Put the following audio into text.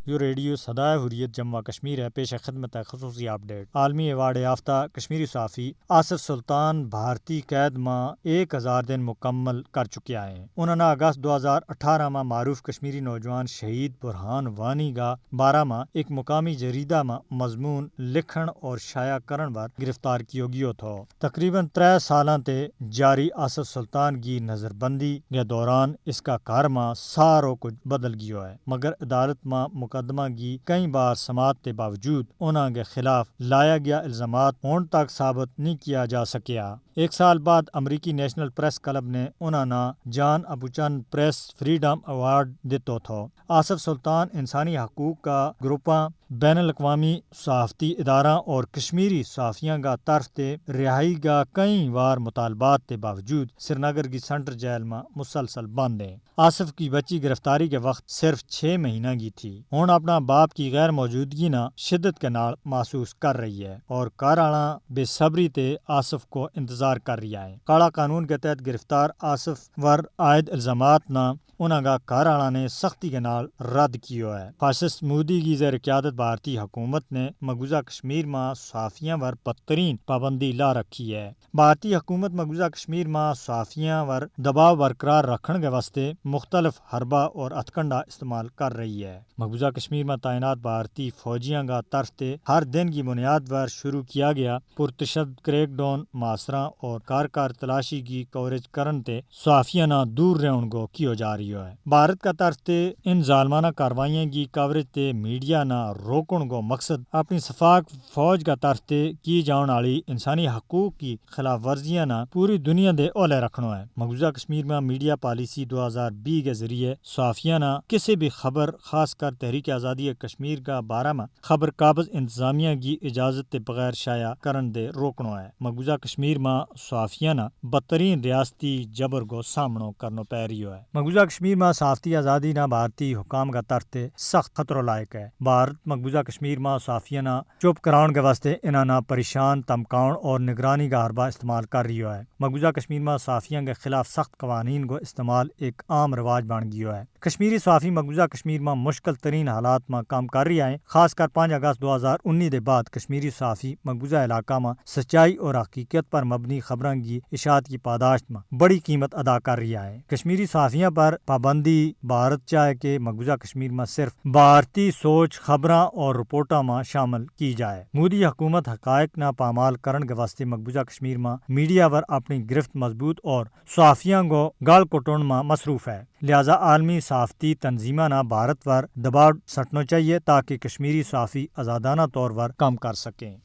یہ ریڈیو صدائے حریت جموں کشمیر ہے، پیش خدمت ہے خصوصی اپ ڈیٹ۔ عالمی ایوارڈ یافتہ کشمیری صحافی آصف سلطان بھارتی قید میں 1000 دن مکمل کر چکے ہیں۔ انہوں نے اگست 2018 میں معروف کشمیری نوجوان شہید برہان وانی کا بارہ میں ایک مقامی جریدہ میں مضمون لکھن اور شائع کرن پر گرفتار کیو گیو تھو۔ تقریباً 3 سالاں تے جاری آصف سلطان کی نظر بندی کے دوران اس کا کارما سارو کچھ بدل گیو ہے، مگر عدالت میں مقدمہ کی کئی بار سماعت کے باوجود انہوں کے خلاف لایا گیا الزامات ہون تک ثابت نہیں کیا جا سکیا۔ 1 سال بعد امریکی نیشنل پریس کلب نے انہوں نے جان ابوچن پریس فریڈم ایوارڈ دیتو تھو۔ آصف سلطان انسانی حقوق کا گروپاں، بین الاقوامی صحافتی ادارہ اور کشمیری صحافیوں کا طرف تے رہائی کا کئی بار مطالبات کے باوجود سری نگر کی سینٹرل جیل میں مسلسل بند ہیں۔ آصف کی بچی گرفتاری کے وقت صرف 6 مہینہ کی تھی۔ ہن اپنا باپ کی غیر موجودگی نہ شدت کے نال محسوس کر رہی ہے اور کاراں بے صبری تے آصف کو انتظار کر رہا ہے۔ کالا قانون کے تحت گرفتار آصف ور عائد الزامات نہ انہوں کا کاراں نے سختی کے نال رد کیو ہے۔ فاسسٹ مودی کی زیر قیادت بھارتی حکومت نے مقبوضہ کشمیر میں صحافیوں پر بدترین پابندی لا رکھی ہے۔ بھارتی حکومت مقبوضہ کشمیر میں صحافیوں پر دباؤ برقرار رکھنے کے واسطے مختلف حربہ اور ہتھکنڈا استعمال کر رہی ہے۔ مقبوضہ کشمیر میں تعینات بھارتی فوجیوں کا طرف سے ہر دن کی بنیاد پر شروع کیا گیا پرتشدد کریک ڈاؤن محاصرہ اور کار تلاشی کی کوریج کرن تے صحافیوں نہ دور رہن کو کیو جا رہی ہے۔ بھارت کا طرف سے ان ظالمانہ کاروائیوں کی کوریج تے میڈیا نہ روکن کو مقصد اپنی شفاق فوج کا طرف سے کی جان والی انسانی حقوق کی خلاف ورزیاں نہ پوری دنیا دے اولے رکھنا ہے۔ مقبوضہ کشمیر میں میڈیا پالیسی 2020 کے ذریعے صحافیوں نہ کسی بھی خبر، خاص کر تحریک آزادی کشمیر کا بارہ میں خبر قابض انتظامیہ کی اجازت کے بغیر شائع کرن دے روکنا ہے۔ مقبوضہ کشمیر میں صحافیوں نہ بدترین ریاستی جبر کو سامنا کرنا پی رہی ہے۔ مقبوضہ کشمیر میں صحافتی آزادی نہ بھارتی حکام کا طرف سے سخت خطرہ لائق ہے۔ بھارت مقبوضہ کشمیر میں صحافیوں نہ چپ کراؤن کے واسطے انہوں نے پریشان، دمکاؤن اور نگرانی کا حربہ استعمال کر رہی ہے۔ مقبوضہ کشمیر میں صحافیوں کے خلاف سخت قوانین کو استعمال ایک عام رواج بن گیا ہے۔ کشمیری صحافی مقبوضہ کشمیر میں مشکل ترین حالات میں کام کر رہی ہیں، خاص کر 5 اگست 2019 کے بعد کشمیری صحافی مقبوضہ علاقہ میں سچائی اور حقیقت پر مبنی خبروں کی اشاعت کی پاداشت میں بڑی قیمت ادا کر رہی ہے۔ کشمیری صحافیوں پر پابندی بھارت چاہے کہ مقبوضہ کشمیر میں صرف بھارتی سوچ، خبراں اور رپورٹاں میں شامل کی جائے۔ مودی حکومت حقائق نہ پامال کرن کے واسطے مقبوضہ کشمیر میں میڈیا پر اپنی گرفت مضبوط اور صحافیوں کو گال کٹون میں مصروف ہے۔ لہذا عالمی صحافتی تنظیموں نے بھارت پر دباؤ سٹنا چاہیے تاکہ کشمیری صحافی آزادانہ طور پر کام کر سکیں۔